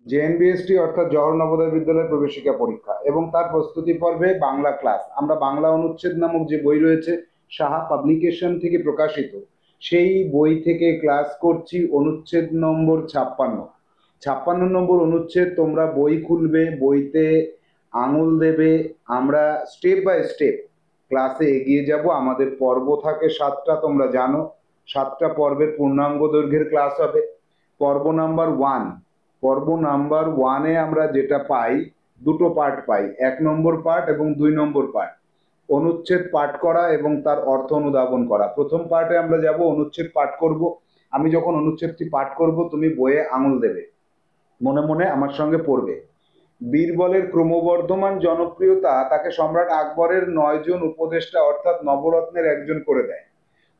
JNBST অর্থাৎ জওহর নবোদয় বিদ্যালয় প্রবেশিকা পরীক্ষা এবং তার প্রস্তুতি পর্বে বাংলা ক্লাস। আমরা বাংলা অনুচ্ছেদ নামক যে বই রয়েছে সাহা পাবলিকেশন থেকে প্রকাশিত, সেই বই থেকে ক্লাস করছি অনুচ্ছেদ নম্বর 56। 56 নম্বর অনুচ্ছেদ। তোমরা বই খুলবে, বইতে আঙুল দেবে, আমরা স্টেপ বাই স্টেপ ক্লাসে এগিয়ে যাব। আমাদের পর্ব থাকে 7টা, তোমরা জানো। 7টা পর্বের পূর্ণাঙ্গ দৈর্ঘ্যের ক্লাস হবে। পর্ব নাম্বার 1, পর্ব নাম্বার 1-এ আমরা যেটা পাই, দুটো পার্ট পাই, 1 নম্বর পার্ট এবং 2 নম্বর পার্ট। অনুচ্ছেদ পাঠ করা এবং তার অর্থ অনুধাবন করা। প্রথম পার্টে আমরা যাব, অনুচ্ছেদ পাঠ করব। আমি যখন অনুচ্ছেদটি পাঠ করব, তুমি বইয়ে আঙুল দেবে, মনে মনে আমার সঙ্গে পড়বে। বীরবলের ক্রমবর্ধমান জনপ্রিয়তা তাকে সম্রাট আকবরের 9 জন উপদেষ্টা অর্থাৎ নবরত্নের একজন করে দেয়।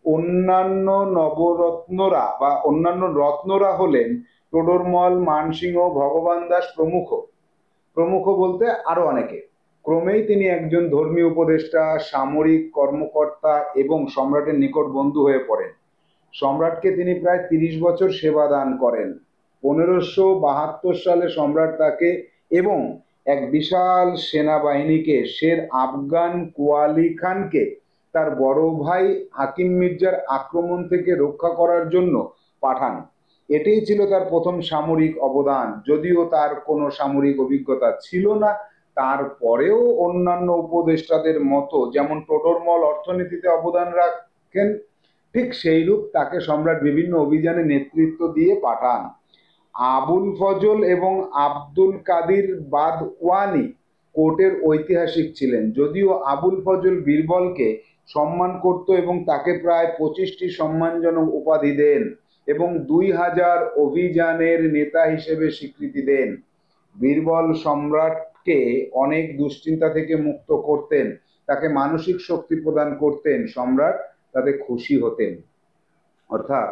অন্যান্য নবরত্নরা বা অন্যান্য রত্নরা হলেন টোডরমল, মানসিংহ, ভগবান দাস প্রমুখ। প্রমুখ বলতে আরো অনেকে। ক্রমেই তিনি একজন ধর্মীয় উপদেষ্টা, সামরিক কর্মকর্তা এবং সম্রাটের নিকট বন্ধু হয়ে পড়েন। সম্রাটকে তিনি প্রায় 30 বছর সেবা দান করেন। 1572 সালে সম্রাট তাকে এবং এক বিশাল সেনাবাহিনীকে শের আফগান কুয়ালি খানকে তার বড় ভাই হাকিম মির্জার আক্রমণ থেকে রক্ষা করার জন্য পাঠান। এটাই ছিল তার প্রথম সামরিক অবদান। যদিও তার কোনো সামরিক অভিজ্ঞতা ছিল না, তারপরেও অন্যান্য উপদেষ্টাদের মতো যেমন টোডরমল অর্থনীতিতে অবদান রাখেন, ঠিক সেইরূপ তাকে সম্রাট বিভিন্ন অভিযানে নেতৃত্ব দিয়ে পাঠান। আবুল ফজল এবং আব্দুল কাদির বাদওয়ানি কোর্টের ঐতিহাসিক ছিলেন। যদিও আবুল ফজল বীরবলকে সম্মান করত এবং তাকে প্রায় 25টি সম্মানজনক উপাধি দেন এবং 2000 অভিযানের নেতা হিসেবে স্বীকৃতি দেন। বীরবল সম্রাটকে অনেক দুশ্চিন্তা থেকে মুক্ত করতেন, তাকে মানসিক শক্তি প্রদান করতেন, সম্রাট তাতে খুশি হতেন। অর্থাৎ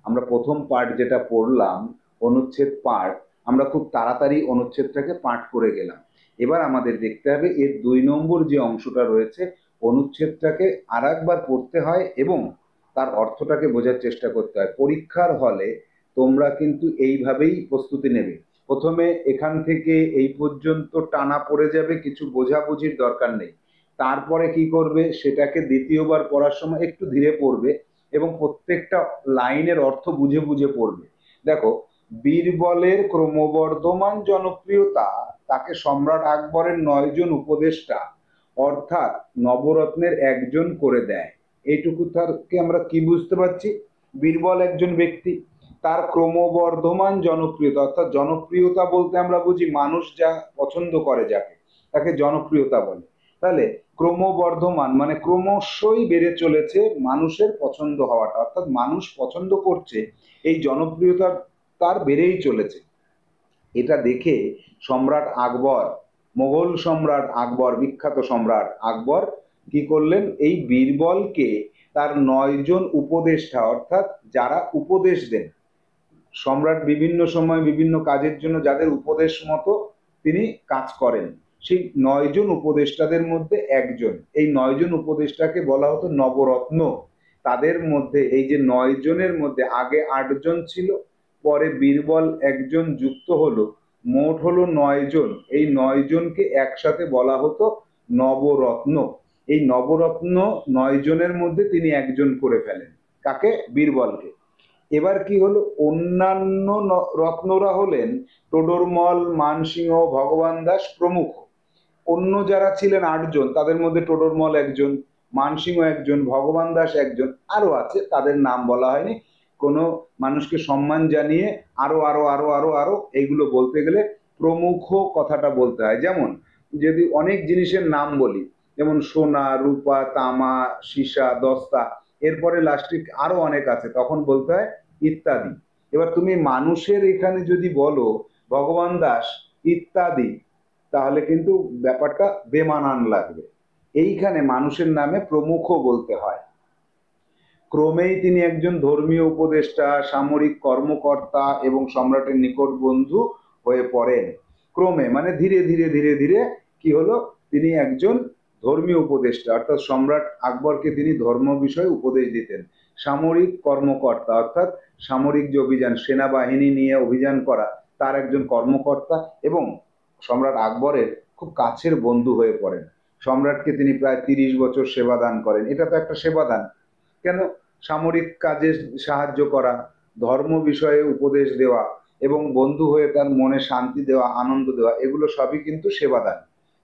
আমরা প্রথম পার্ট যেটা পড়লাম, অনুচ্ছেদ পাঠ, আমরা খুব তাড়াতাড়ি অনুচ্ছেদটাকে পাঠ করে গেলাম। এবার আমাদের দেখতে হবে এর 2 নম্বর যে অংশটা রয়েছে, অনুচ্ছেদটাকে আর একবার পড়তে হয় এবং তার অর্থটাকে বোঝার চেষ্টা করতে হয়। পরীক্ষার হলে তোমরা কিন্তু এইভাবেই প্রস্তুতি নেবে। প্রথমে এখান থেকে এই পর্যন্ত টানা পড়ে যাবে, কিছু বোঝাবুঝির দরকার নেই। তারপরে কি করবে, সেটাকে দ্বিতীয়বার পড়ার সময় একটু ধীরে পড়বে এবং প্রত্যেকটা লাইনের অর্থ বুঝে বুঝে পড়বে। দেখো, বীরবলের ক্রমবর্ধমান জনপ্রিয়তা তাকে সম্রাট আকবরের 9 জন উপদেষ্টা অর্থাৎ নবরত্নের একজন করে দেয়। এইটুকু থেকে আমরা কি বুঝতে পারছি? বীরবল একজন ব্যক্তি, তার ক্রমবর্ধমান জনপ্রিয়তা অর্থাৎ জনপ্রিয়তা বলতে আমরা বুঝি মানুষ যা পছন্দ করে যাকে, তাকে জনপ্রিয়তা বলে। তাহলে ক্রমবর্ধমান মানে ক্রমশই বেড়ে চলেছে মানুষের পছন্দ হওয়াটা, অর্থাৎ মানুষ পছন্দ করছে, এই জনপ্রিয়তা তার বেড়েই চলেছে। এটা দেখে সম্রাট আকবর, মোগল সম্রাট আকবর, বিখ্যাত সম্রাট আকবর কি করলেন, এই বীরবলকে তার 9 জন উপদেষ্টা অর্থাৎ যারা উপদেশ দেন, সম্রাট বিভিন্ন সময় বিভিন্ন কাজের জন্য যাদের উপদেশ মতো তিনি কাজ করেন, সেই 9 জন উপদেষ্টাদের মধ্যে একজন। এই 9 জন উপদেষ্টাকে বলা হতো নবরত্ন। তাদের মধ্যে এই যে 9 জনের মধ্যে আগে 8 জন ছিল, পরে বীরবল একজন যুক্ত হলো, মোট হলো 9 জন। এই 9 জনকে একসাথে বলা হতো নবরত্ন। এই নবরত্ন 9 জনের মধ্যে তিনি একজন করে ফেলেন। কাকে? বীরবলকে। এবার কি হলো, অন্যান্য রত্নরা হলেন টোডরমল, মানসিংহ, ভগবান দাস প্রমুখ। অন্য যারা ছিলেন 8 জন, তাদের মধ্যে টোডরমল একজন, মানসিংহ একজন, ভগবান দাস একজন, আরো আছে, তাদের নাম বলা হয়নি। কোনো মানুষকে সম্মান জানিয়ে আরো আরো আরো আরো আরো এইগুলো বলতে গেলে প্রমুখ কথাটা বলতে হয়। যেমন যদি অনেক জিনিসের নাম বলি, যেমন সোনা, রূপা, তামা, সীসা, দস্তা, এরপরে লাস্টে আরো অনেক আছে, তখন বলতে হয় ইত্যাদি। এবার তুমি মানুষের এখানে যদি বলো ভগবান দাস ইত্যাদি, তাহলে কিন্তু ব্যাপারটা বেমানান লাগবে। এইখানে মানুষের নামে প্রমুখ বলতে হয়। ক্রমেই তিনি একজন ধর্মীয় উপদেষ্টা, সামরিক কর্মকর্তা এবং সম্রাটের নিকট বন্ধু হয়ে পড়েন। ক্রমে মানে ধীরে ধীরে ধীরে ধীরে কি হলো, তিনি একজন ধর্মীয় উপদেষ্টা অর্থাৎ সম্রাট আকবরকে তিনি ধর্ম বিষয়ে উপদেশ দিতেন। সামরিক কর্মকর্তা অর্থাৎ সামরিক যে অভিযান, সেনাবাহিনী নিয়ে অভিযান করা, তার একজন কর্মকর্তা এবং সম্রাট আকবরের খুব কাছের বন্ধু হয়ে পড়েন। সম্রাটকে তিনি প্রায় 30 বছর সেবা দান করেন। এটা তো একটা সেবা দান। কেন? সামরিক কাজে সাহায্য করা, ধর্ম বিষয়ে উপদেশ দেওয়া এবং বন্ধু হয়ে তার মনে শান্তি দেওয়া, আনন্দ দেওয়া, এগুলো সবই কিন্তু সেবাদান।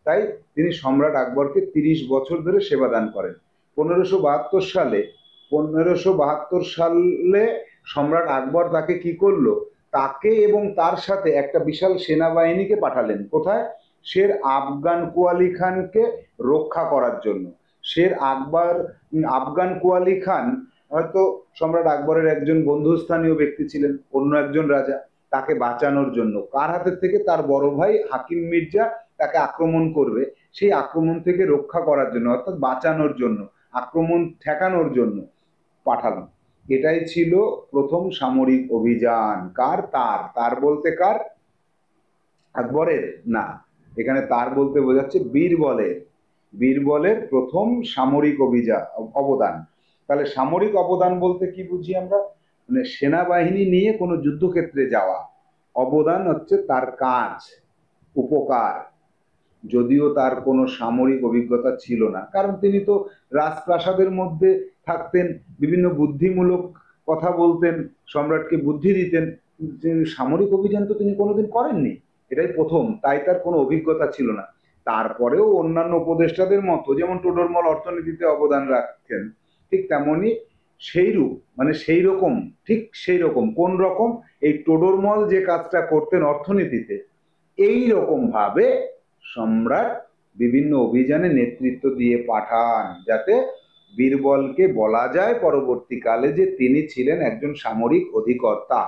তাই তিনি সম্রাট আকবরকে 30 বছর ধরে সেবাদান করেন। 1572 সালে সম্রাট আকবর তাকে কি করলো? তাকে এবং তার সাথে একটা বিশাল সেনাবাহিনীকে পাঠালেন। কোথায়? শের আফগান কোয়ালি খানকে রক্ষা করার জন্য। আফগান কোয়ালি খান হয়তো সম্রাট আকবরের একজন বন্ধুস্থানীয় ব্যক্তি ছিলেন, অন্য একজন রাজা। তাকে বাঁচানোর জন্য, কার হাতের থেকে? তার বড় ভাই হাকিম মির্জা তাকে আক্রমণ করবে, সেই আক্রমণ থেকে রক্ষা করার জন্য, অর্থাৎ বাঁচানোর জন্য, আক্রমণ ঠেকানোর জন্য পাঠালাম। এটাই ছিল প্রথম সামরিক অভিযান। কার? তার বলতে কার? আকবরের না, এখানে তার বলতে বোঝাচ্ছে বীরবলের। বীরবলের প্রথম সামরিক অবদান। তাহলে সামরিক অবদান বলতে কি বুঝি আমরা? মানে সেনাবাহিনী নিয়ে কোনো যুদ্ধক্ষেত্রে যাওয়া। অবদান হচ্ছে তার কাজ, উপকার। যদিও তার কোনো সামরিক অভিজ্ঞতা ছিল না, কারণ তিনি তো রাজপ্রাসাদের মধ্যে থাকতেন, বিভিন্ন বুদ্ধিমূলক কথা বলতেন, সম্রাটকে বুদ্ধি দিতেন। সামরিক অভিযান তো তিনি কোনোদিন করেননি, এটাই প্রথম, তাই তার কোনো অভিজ্ঞতা ছিল না। তারপরেও অন্যান্য উপদেষ্টাদের মতো, যেমন টোডরমল অর্থনীতিতে অবদান রাখতেন, ঠিক তেমনি সেইরূপ, মানে সেই রকম, ঠিক সেই রকম। কোন রকম? এই টোডরমল যে কাজটা করতেন অর্থনীতিতে, এই রকম ভাবে সম্রাট বিভিন্ন অভিযানে নেতৃত্ব দিয়ে পাঠান, যাতে বীরবলকে বলা যায় পরবর্তীকালে যে তিনি ছিলেন একজন সামরিক অধিকর্তা।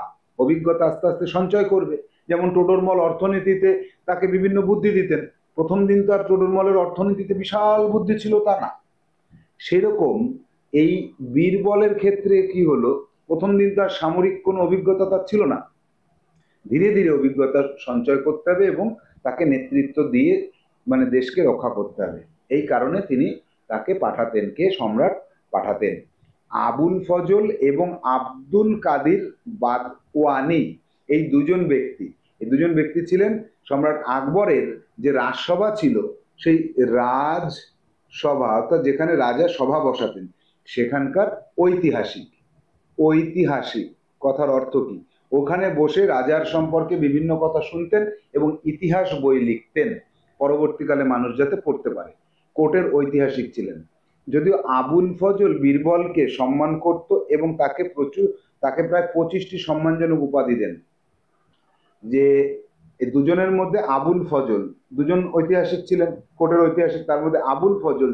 অভিজ্ঞতা আস্তে আস্তে সঞ্চয় করবে। যেমন টোডরমল অর্থনীতিতে তাকে বিভিন্ন বুদ্ধি দিতেন। প্রথম দিন তো আর টোডরমলের অর্থনীতিতে বিশাল বুদ্ধি ছিল তা না। সেরকম এই বীরবলের ক্ষেত্রে কি হলো? প্রথম দিন তার সামরিক কোনো অভিজ্ঞতা তার ছিল না। ধীরে ধীরে অভিজ্ঞতা সঞ্চয় করতে হবে এবং তাকে নেতৃত্ব দিয়ে মানে দেশকে রক্ষা করতে হবে। এই কারণে তিনি তাকে পাঠাতেন। কে? সম্রাট পাঠাতেন। আবুল ফজল এবং আব্দুল কাদির বাদওয়ানি, এই দুজন ব্যক্তি ছিলেন সম্রাট আকবরের যে রাজসভা ছিল, সেই রাজসভা, অর্থাৎ যেখানে রাজা সভা বসাতেন, সেখানকার ঐতিহাসিক। ঐতিহাসিক কথার অর্থ কি? ওখানে বসে রাজার সম্পর্কে বিভিন্ন কথা শুনতেন এবং ইতিহাস বই লিখতেন, পরবর্তীকালে মানুষ যাতে পড়তে পারে। কোর্টের ঐতিহাসিক ছিলেন। যদিও আবুল ফজল বীরবলকে সম্মান করত এবং তাকে প্রায় 25টি সম্মানজনক উপাধি দেন। যে এই দুজনের মধ্যে আবুল ফজল, দুজন ঐতিহাসিক ছিলেন, কোর্টের ঐতিহাসিক, তার মধ্যে আবুল ফজল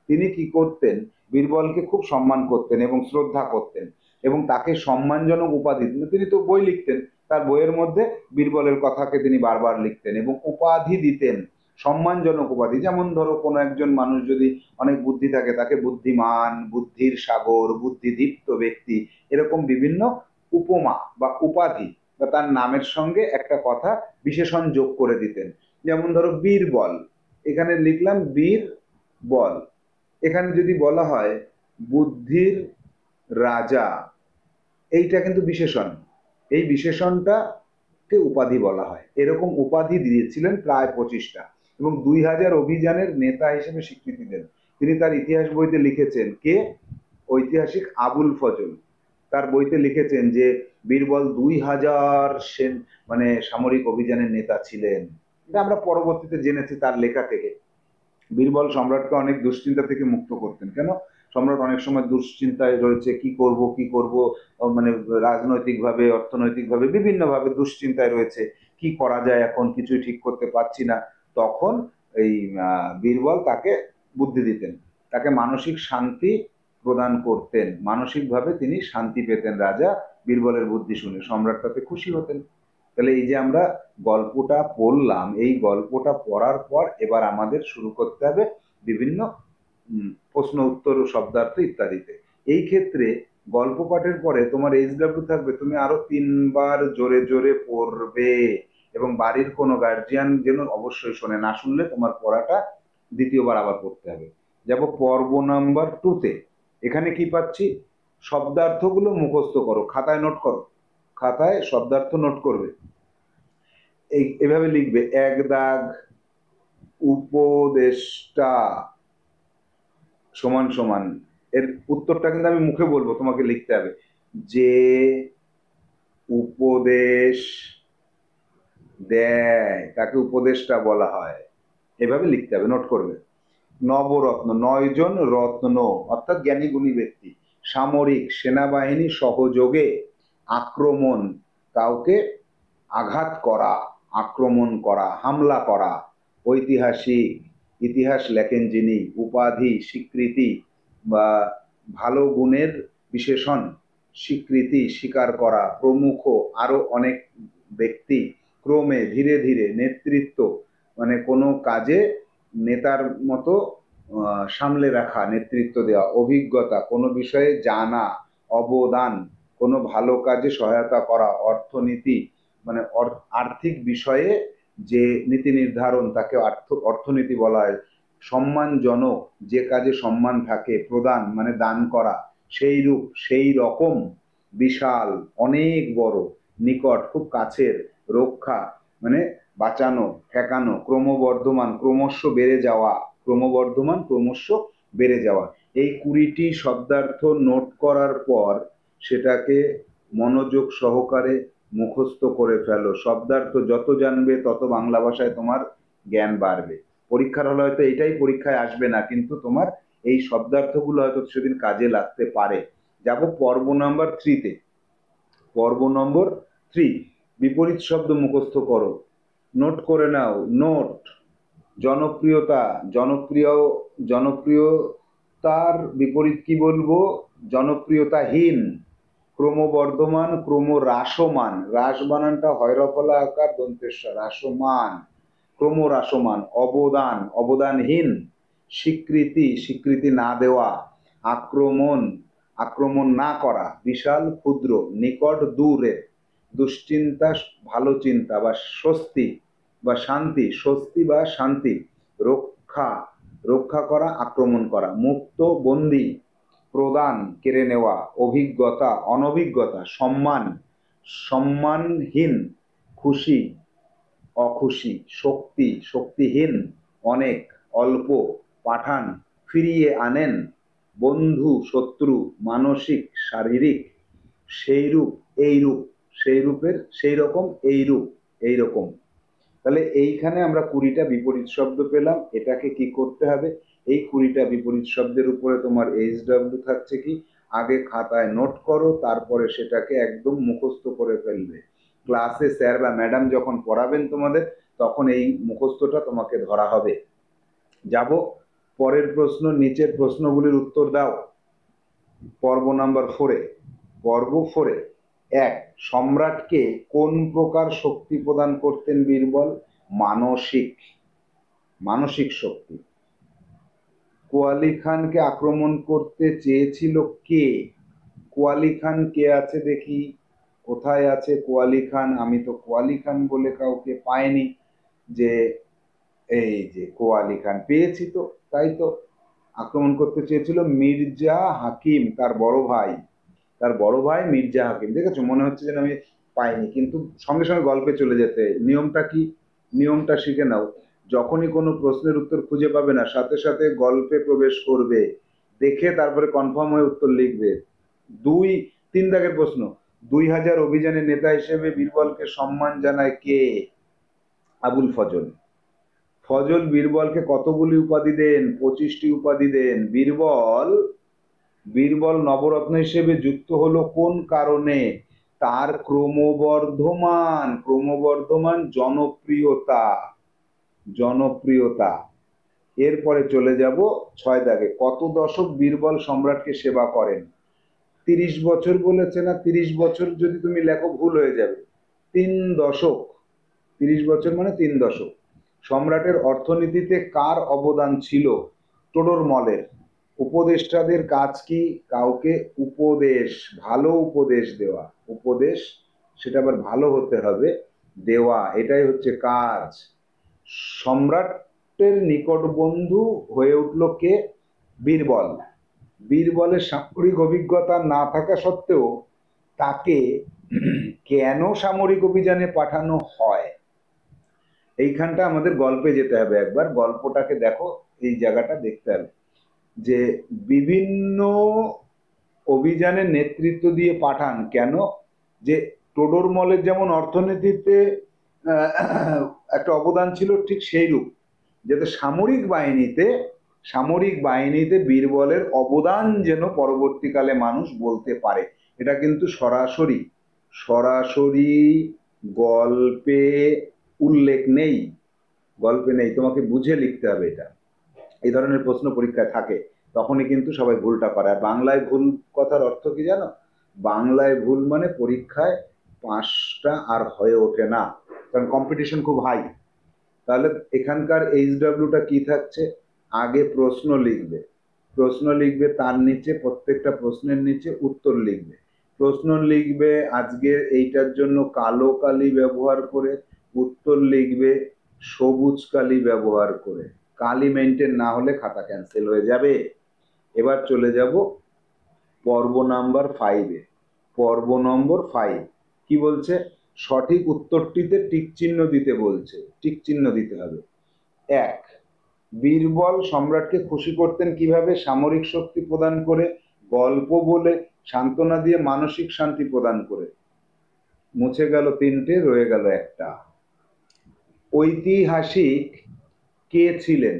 তিনি কি করতেন? বীরবলকে খুব সম্মান করতেন এবং শ্রদ্ধা করতেন এবং তাকে সম্মানজনক উপাধি দিতেন। তিনি তো বই লিখতেন, তার বইয়ের মধ্যে বীরবলের কথাকে তিনি বারবার লিখতেন এবং উপাধি দিতেন, সম্মানজনক উপাধি। যেমন ধরো কোনো একজন মানুষ যদি অনেক বুদ্ধি থাকে, তাকে বুদ্ধিমান, বুদ্ধির সাগর, বুদ্ধিদীপ্ত ব্যক্তি, এরকম বিভিন্ন উপমা বা উপাধি বা তার নামের সঙ্গে একটা কথা বিশেষণ যোগ করে দিতেন। যেমন ধরো বীরবল, এখানে লিখলাম বীর বল। এখানে যদি বলা হয় বুদ্ধির রাজা, এইটা কিন্তু বিশেষণ, এই বিশেষণটাকে উপাধি বলা হয়। এরকম উপাধি দিয়েছিলেন প্রায় 25টা এবং 2000 অভিযানের নেতা হিসেবে স্বীকৃতি দেন। তিনি তার ইতিহাস বইতে লিখেছেন। কে? ঐতিহাসিক আবুল ফজল তার বইতে লিখেছেন যে বীরবল 2000 মানে সামরিক অভিযানের নেতা ছিলেন। এটা আমরা পরবর্তীতে জেনেছি তার লেখা থেকে। বীরবল সম্রাটকে অনেক দুশ্চিন্তা থেকে মুক্ত করতেন। কেন? সম্রাট অনেক সময় দুশ্চিন্তায় রয়েছে, কি করব, মানে রাজনৈতিকভাবে, অর্থনৈতিকভাবে, বিভিন্নভাবে দুশ্চিন্তায় রয়েছে, কি করা যায়, এখন কিছুই ঠিক করতে পারছি না। তখন এই বীরবল তাকে বুদ্ধি দিতেন, তাকে মানসিক শান্তি প্রদান করতেন, মানসিকভাবে তিনি শান্তি পেতেন। রাজা বীরবলের বুদ্ধি শুনে সম্রাট তাতে খুশি হতেন। তাহলে এই যে আমরা গল্পটা পড়লাম, এই গল্পটা পড়ার পর এবার আমাদের শুরু করতে হবে বিভিন্ন প্রশ্ন উত্তর, শব্দার্থ ইত্যাদিতে। এই ক্ষেত্রে গল্প পাঠের পরে তোমার এইচডব্লিউ থাকবে, তুমি আরো 3বার জোরে জোরে পড়বে এবং বাড়ির কোনো গার্জিয়ান যেন অবশ্যই শোনে, না শুনলে তোমার পড়াটা দ্বিতীয়বার আবার পড়তে হবে। যাব পর্ব নাম্বার 2-তে। এখানে কি পাচ্ছি? শব্দার্থগুলো মুখস্থ করো, খাতায় নোট করো, খাতায় শব্দার্থ নোট করবে। এভাবে লিখবে, এক দাগ উপদেষ্টা সমান সমান, এর উত্তরটা কিন্তু আমি মুখে বলবো, তোমাকে লিখতে হবে, যে উপদেশ দেয় তাকে উপদেষ্টা বলা হয়। এভাবে লিখতে হবে, নোট করবে। নবরত্ন, 9 জন রত্ন অর্থাৎ জ্ঞানী গুণী ব্যক্তি। সামরিক, সেনাবাহিনী সহযোগে আক্রমণ, কাউকে আঘাত করা, আক্রমণ করা, হামলা করা। ঐতিহাসিক, ইতিহাস লেখেন যিনি। উপাধি, স্বীকৃতি বা ভালো গুণের বিশেষণ, স্বীকৃতি, স্বীকার করা। প্রমুখ, আরো অনেক ব্যক্তি। ক্রমে, ধীরে ধীরে। নেতৃত্ব মানে কোনো কাজে নেতার মতো সামলে রাখা, নেতৃত্ব দেওয়া। অভিজ্ঞতা, কোনো বিষয়ে জানা। অবদান, কোনো ভালো কাজে সহায়তা করা। অর্থনীতি মানে আর্থিক বিষয়ে যে নীতি নির্ধারণ, তাকে অর্থনীতি বলা হয়। সম্মানজনক, যে কাজে সম্মান থাকে। প্রদান মানে দান করা। সেই রূপ, সেই রকম। বিশাল, অনেক বড়। নিকট, খুব কাছের। রক্ষা মানে বাঁচানো, ঠেকানো। ক্রমবর্ধমান, ক্রমশ বেড়ে যাওয়া। ক্রমবর্ধমান, ক্রমশ বেড়ে যাওয়া। এই 20টি শব্দার্থ নোট করার পর সেটাকে মনোযোগ সহকারে মুখস্থ করে ফেলো। শব্দার্থ যত জানবে তত বাংলা ভাষায় তোমার জ্ঞান বাড়বে। পরীক্ষার হলে হয়তো এটাই পরীক্ষায় আসবে না, কিন্তু তোমার এই শব্দার্থগুলো হয়তো সেদিন কাজে লাগতে পারে। যাব পর্ব নাম্বার 3-তে। পর্ব নম্বর 3, বিপরীত শব্দ মুখস্থ করো, নোট করে নাও। নোট, জনপ্রিয়তা, জনপ্রিয়তার বিপরীত কি বলবো? জনপ্রিয়তাহীন। ক্রমবর্ধমান, ক্রমহ্রাসমান, হ্রাস বানানটা হয়রফলা আকার দন্তেশ্বর, হ্রাসমান, ক্রমহ্রাসমান। অবদান, অবদানহীন। স্বীকৃতি, স্বীকৃতি না দেওয়া। আক্রমণ, আক্রমণ না করা। বিশাল, ক্ষুদ্র। নিকট, দূরে। দুশ্চিন্তা, ভালো চিন্তা বা স্বস্তি বা শান্তি, স্বস্তি বা শান্তি। রক্ষা, রক্ষা করা, আক্রমণ করা। মুক্ত, বন্দী। প্রদান, কেড়ে নেওয়া। অভিজ্ঞতা, অনভিজ্ঞতা। সম্মান, সম্মানহীন। খুশি, অখুশি। শক্তি, শক্তিহীন। অনেক, অল্প। পাঠান, ফিরিয়ে আনেন। বন্ধু, শত্রু। মানসিক, শারীরিক। সেইরূপ, এইরূপ। সেই রূপের, সেই রকম, এইরূপ, এইরকম। তাহলে এইখানে আমরা 20টা বিপরীত শব্দ পেলাম। এটাকে কি করতে হবে? এই 20টা বিপরীত শব্দের উপরে তোমার এইচডব্লিউ থাকছে কি, আগে খাতায় নোট করো, তারপরে সেটাকে একদম মুখস্থ করে ফেলবে। ক্লাসে স্যার বা ম্যাডাম যখন পড়াবেন তোমাদের, তখন এই মুখস্থটা তোমাকে ধরা হবে। যাব পরের প্রশ্ন, নিচের প্রশ্নগুলির উত্তর দাও। পর্ব নাম্বার 4-এ, পর্ব 4-এ। 1, সম্রাটকে কোন প্রকার শক্তি প্রদান করতেন বীরবল? মানসিক, মানসিক শক্তি। কোয়ালি খানকে আক্রমণ করতে চেয়েছিল কে? কোয়ালি খান কে আছে দেখি, কোথায় আছে কোয়ালি খান? আমি তো কোয়ালি খান বলে কাউকে পাইনি। যে এই যে কোয়ালি খান পেয়েছি তো, তাই তো। আক্রমণ করতে চেয়েছিল মির্জা হাকিম, তার বড় ভাই। তার বড় ভাই মির্জা হাকিম। দেখেছো, মনে হচ্ছে যেন আমি পাইনি, কিন্তু সঙ্গে সঙ্গে গল্পে চলে যেতে। নিয়মটা কি? নিয়মটা শিখে নাও। যখনই কোনো প্রশ্নের উত্তর খুঁজে পাবে না, সাথে সাথে গল্পে প্রবেশ করবে, দেখে তারপরে কনফার্ম হয়ে উত্তর লিখবে। 3 দাগের প্রশ্ন। 2000 অভিযানের নেতা হিসেবে বীরবলকে সম্মান জানায় কে? আবুল ফজল। ফজল বীরবলকে কতগুলি উপাধি দেন? 25টি উপাধি দেন। বীরবল, বীরবল নবরত্ন হিসেবে যুক্ত হলো কোন কারণে? তার ক্রমবর্ধমান, ক্রমবর্ধমান জনপ্রিয়তা, জনপ্রিয়তা। এরপরে চলে যাব 6 দাগে। কত দশক বীরবল সম্রাটকে সেবা করেন? 30 বছর বলেছে না? 30 বছর যদি তুমি লেখো ভুল হয়ে যাবে। 3 দশক, 30 বছর মানে 3 দশক। সম্রাটের অর্থনীতিতে কার অবদান ছিল? টোডরমলের। উপদেষ্টাদের কাজ কি? কাউকে উপদেশ, ভালো উপদেশ দেওয়া। উপদেশ, সেটা আবার ভালো হতে হবে, দেওয়া, এটাই হচ্ছে কাজ। সম্রাটের নিকট বন্ধু হয়ে উঠল কে? বীরবল। বীরবলের সামরিক অভিজ্ঞতা না থাকা সত্ত্বেও তাকে কেন সামরিক অভিযানে পাঠানো হয়? এইখানটা আমাদের গল্পে যেতে হবে, একবার গল্পটাকে দেখো, এই জায়গাটা দেখতে হবে যে বিভিন্ন অভিযানের নেতৃত্ব দিয়ে পাঠান কেন, যে টোডরমলের যেমন অর্থনীতিতে একটা অবদান ছিল, ঠিক সেই রূপ যাতে সামরিক বাহিনীতে বীরবলের অবদান যেন পরবর্তীকালে মানুষ বলতে পারে। এটা কিন্তু সরাসরি সরাসরি গল্পে উল্লেখ নেই, গল্পে নেই, তোমাকে বুঝে লিখতে হবে এটা। এই ধরনের প্রশ্ন পরীক্ষায় থাকে, তখনই কিন্তু সবাই ভুলটা করে। আর বাংলায় ভুল কথার অর্থ কি জানো? বাংলায় ভুল মানে পরীক্ষায় পাঁচটা আর হয়ে ওঠে না, কারণ কম্পিটিশন খুব হাই। তাহলে এখানকার এইচডব্লিউটা কি থাকছে? আগে প্রশ্ন লিখবে, তার নিচে প্রত্যেকটা প্রশ্নের নিচে উত্তর লিখবে। প্রশ্ন লিখবে আজকের এইটার জন্য কালো কালি ব্যবহার করে, উত্তর লিখবে সবুজ কালি ব্যবহার করে। কালি মেনটেন না হলে খাতা ক্যান্সেল হয়ে যাবে। এবার চলে যাব পর্ব নাম্বার 5-এ। পর্ব নম্বর 5 কি বলছে? সঠিক উত্তরটিতে টিক চিহ্ন দিতে বলছে, টিক চিহ্ন দিতে হবে। 1, বীরবল সম্রাটকে খুশি করতেন কিভাবে? সামরিক শক্তি প্রদান করে, গল্প বলে, সান্ত্বনা দিয়ে, মানসিক শান্তি প্রদান করে। মুছে গেল 3টে, রয়ে গেল একটা। ঐতিহাসিক কে ছিলেন?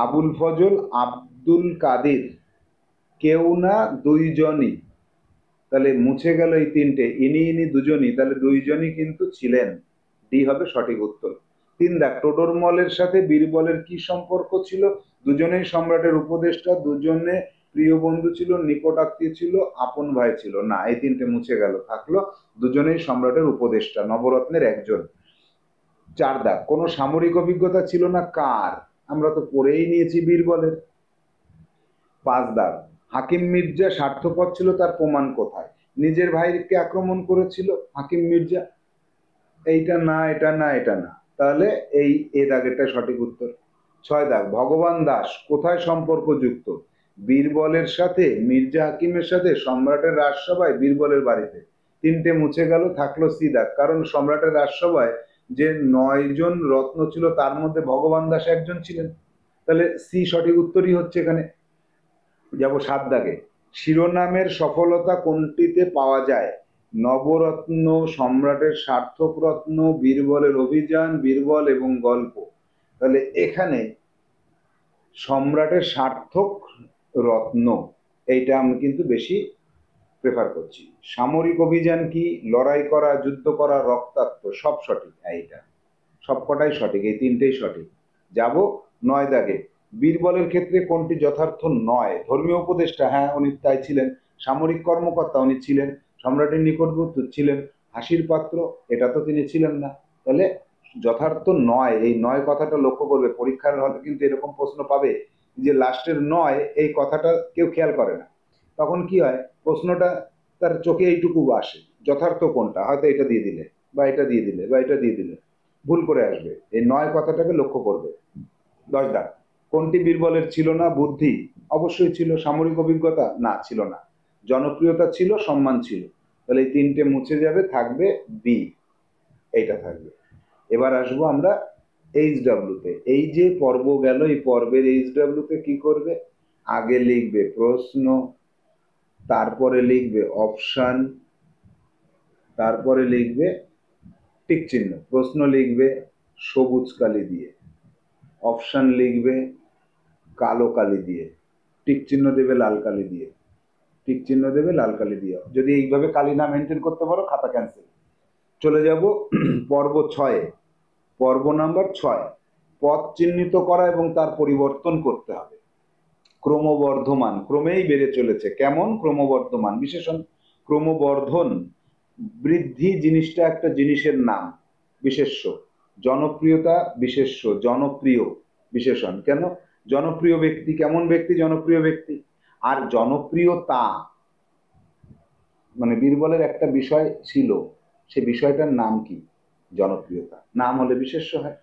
আবুল ফজল, আব্দুল কাদের, কেউ না দুইজনই। তাহলে মুছে গেল এই 3টে, ইনি দুজনই, তাহলে দুইজনই কিন্তু ছিলেন। ডি হবে সঠিক উত্তর। 3 দেখ, টোডরমলের সাথে বীরবলের কি সম্পর্ক ছিল? দুজনেই সম্রাটের উপদেষ্টা, দুজনে প্রিয় বন্ধু ছিল, নিকট আত্মীয় ছিল, আপন ভাই ছিল। না, এই 3টে মুছে গেল, থাকলো দুজনেই সম্রাটের উপদেষ্টা, নবরত্নের একজন। 4 দাগ, কোনো সামরিক অভিজ্ঞতা ছিল না কার? আমরা তো পড়েই নিয়েছি বীরবলের। 5 দাগ, হাকিম মির্জা স্বার্থপর ছিল, তার প্রমাণ কোথায়? নিজের ভাইকে আক্রমণ করেছিল হাকিম মির্জা। এইটা না, এটা না, এটা না, তাহলে এই এ দাগেরটা সঠিক উত্তর। 6 দাগ, ভগবান দাস কোথায় সম্পর্কযুক্ত? বীরবলের সাথে, মির্জা হাকিমের সাথে, সম্রাটের রাজসভায়, বীরবলের বাড়িতে। 3টে মুছে গেল, থাকলো সি দাগ, কারণ সম্রাটের রাজসভায় যে 9জন রত্ন ছিল তার মধ্যে ভগবান দাস একজন ছিলেন। তাহলে সি সঠিক উত্তরই হচ্ছে এখানে। যাব 7 দাগে, শিরোনামের সফলতা কোনটিতে পাওয়া যায়? নবরত্ন, সম্রাটের সার্থক রত্ন, বীরবলের অভিযান, বীরবল এবং গল্প। তাহলে এখানে সম্রাটের সার্থক রত্ন, এইটা আমি কিন্তু বেশি প্রেফার করছি। সামরিক অভিযান কি? লড়াই করা, যুদ্ধ করা, রক্তাক্ত, সব সঠিক। এইটা সবকটাই সঠিক, এই 3টেই সঠিক। যাব 9 দাগে, বীরবলের ক্ষেত্রে কোনটি যথার্থ নয়? ধর্মীয় উপদেষ্টা, হ্যাঁ উনি তাই ছিলেন। সামরিক কর্মকর্তা উনি ছিলেন। সম্রাটের নিকটবর্তী ছিলেন। হাসির পাত্র, এটা তো তিনি ছিলেন না। তাহলে যথার্থ নয়, এই নয় কথাটা লক্ষ্য করবে, পরীক্ষার হলে কিন্তু এরকম প্রশ্ন পাবে যে লাস্টের নয় এই কথাটা কেউ খেয়াল করে না। তখন কি হয়, প্রশ্নটা তার চোখে এইটুকু আসে, যথার্থ কোনটা, হয়তো এটা দিয়ে দিলে বা এটা দিয়ে দিলে বা এটা দিয়ে দিলে ভুল করে আসবে, এই নয় কথাটাকে লক্ষ্য করবে। 10 দাগ, কোনটি বীরবলের ছিল না? বুদ্ধি, অবশ্যই ছিল। সামরিক অভিজ্ঞতা, না ছিল না। জনপ্রিয়তা ছিল, সম্মান ছিল। তাহলে এই 3টে মুছে যাবে, থাকবে বি, এইটা থাকবে। এবার আসবো আমরা এইচডব্লিউতে। এই যে পর্ব গেল, এই পর্বের এইচডব্লিউতে কি করবে? আগে লিখবে প্রশ্ন, তারপরে লিখবে অপশন, তারপরে লিখবে টিক চিহ্ন। প্রশ্ন লিখবে সবুজ কালি দিয়ে, অপশন লিখবে কালো কালি দিয়ে, টিক চিহ্ন দেবে লাল কালি দিয়ে, টিক চিহ্ন দেবে লাল কালি দিয়ে। যদি এইভাবে কালি না মেনটেন করতে পারো, খাতা ক্যান্সেল। চলে যাব পর্ব 6-এ। পর্ব নাম্বার 6, পথ চিহ্নিত করা এবং তার পরিবর্তন করতে হবে। ক্রমবর্ধমান, ক্রমেই বেড়ে চলেছে, কেমন? ক্রমবর্ধমান। বিশেষণ ক্রমবর্ধন, বৃদ্ধি জিনিসটা একটা জিনিসের নাম, বিশেষ্য। জনপ্রিয়তা বিশেষ্য, জনপ্রিয় বিশেষণ। কেন? জনপ্রিয় ব্যক্তি, কেমন ব্যক্তি? জনপ্রিয় ব্যক্তি। আর জনপ্রিয়তা মানে বীরবলের একটা বিষয় ছিল, সে বিষয়টার নাম কি? জনপ্রিয়তা। নাম হলে বিশেষ্য হয়।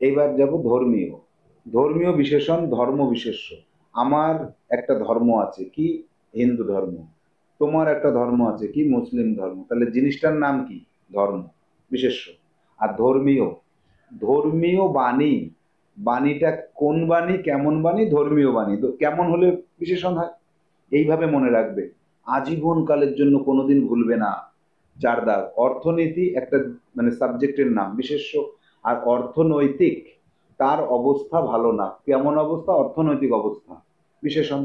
এইবার যাব ধর্মীয়। ধর্মীয় বিশেষণ ধর্ম বিশেষ্য। আমার একটা ধর্ম আছে, কি? হিন্দু ধর্ম। তোমার একটা ধর্ম আছে, কি? মুসলিম ধর্ম। তাহলে জিনিসটার নাম কি? ধর্ম, বিশেষ্য। আর ধর্মীয়, ধর্মীয় বাণী, বাণীটা কোন বাণী, কেমন বাণী? ধর্মীয় বাণী। তো কেমন হলে বিশেষণ হয়? এইভাবে মনে রাখবে, আজীবন কালের জন্য কোনোদিন ভুলবে না। 4 দাগ। অর্থনীতি একটা মানে সাবজেক্টের নাম, বিশেষ্য। আর অর্থনৈতিক, তার অবস্থা ভালো না। কেমন অবস্থা? অর্থনৈতিক অবস্থা, বিশেষণ।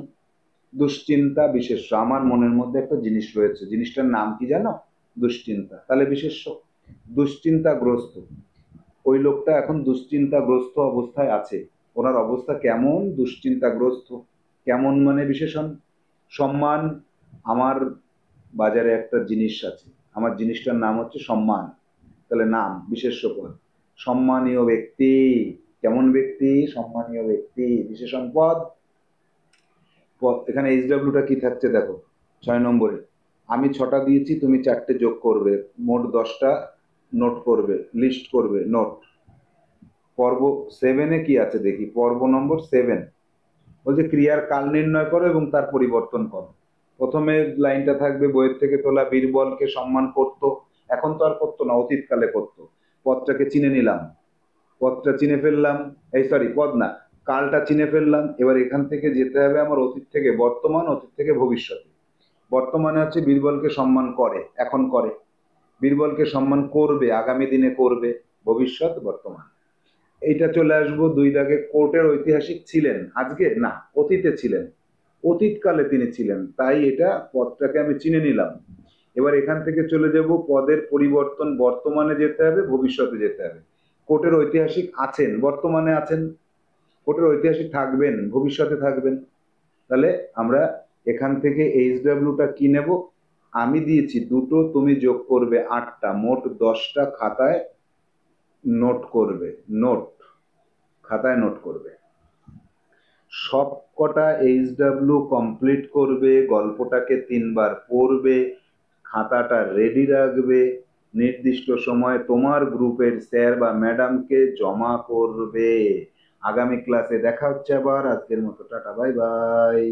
দুশ্চিন্তা, বিশেষ্য। আমার মনের মধ্যে একটা জিনিস রয়েছে, জিনিসটার নাম কি জানো? দুশ্চিন্তা, তাহলে বিশেষ্য। দুশ্চিন্তাগ্রস্ত, ওই লোকটা এখন দুশ্চিন্তাগ্রস্ত অবস্থায় আছে। ওনার অবস্থা কেমন? দুশ্চিন্তাগ্রস্ত। কেমন মানে বিশেষণ। সম্মান, আমার বাজারে একটা জিনিস আছে, আমার জিনিসটার নাম হচ্ছে সম্মান, তাহলে নাম, বিশেষ্য পদ। সম্মানীয় ব্যক্তি, কেমন ব্যক্তি? সম্মানীয় ব্যক্তি, বিশেষণ পদ। পদ এখানে এইচডব্লিউটা কি থাকছে দেখো, 6 নম্বরে। আমি 6টা দিয়েছি, তুমি 4টে যোগ করবে, মোট 10টা নোট করবে, লিস্ট করবে, নোট। পর্ব 7-এ কি আছে দেখি, পর্ব নম্বর 7 বলছে ক্রিয়ার কাল নির্ণয় করো এবং তার পরিবর্তন করো। প্রথমে লাইনটা থাকবে, বইয়ের থেকে তোলা বীরবলকে সম্মান করতো, এখন তো আর করতো না, অতীতকালে করতো। পদটাকে চিনে নিলাম, পদটা চিনে ফেললাম, এই সরি পদ না, কালটা চিনে ফেললাম। এবার এখান থেকে যেতে হবে আমার অতীত থেকে বর্তমান, অতীত থেকে ভবিষ্যতে। বর্তমানে হচ্ছে বীরবলকে সম্মান করে, এখন করে। বীরবলকে সম্মান করবে, আগামী দিনে করবে। ভবিষ্যৎ, বর্তমান। এইটা চলে আসবো 2 দাগে। কোর্টের ঐতিহাসিক ছিলেন, আজকে না, অতীতে ছিলেন, অতীতকালে তিনি ছিলেন, তাই এটা পদটাকে আমি চিনে নিলাম। এবার এখান থেকে চলে যাব, পদের পরিবর্তন, বর্তমানে যেতে হবে, ভবিষ্যতে যেতে হবে। কোর্টের ঐতিহাসিক আছেন, বর্তমানে আছেন। কোর্টের ঐতিহাসিক থাকবেন, ভবিষ্যতে থাকবেন। তাহলে আমরা এখান থেকে এইচডব্লিউটা কি নেব? আমি দিয়েছি 2টো, তুমি যোগ করবে 8টা, মোট 10টা খাতায় নোট করবে, নোট, খাতায় নোট করবে। সব কটা এইচডব্লিউ কমপ্লিট করবে, গল্পটাকে 3বার পড়বে, খাতাটা রেডি রাখবে, নির্দিষ্ট সময়ে তোমার গ্রুপের স্যার বা ম্যাডামকে জমা করবে। আগামী ক্লাসে দেখা হচ্ছে আবার। আজকের মতো টাটা, বাই বাই।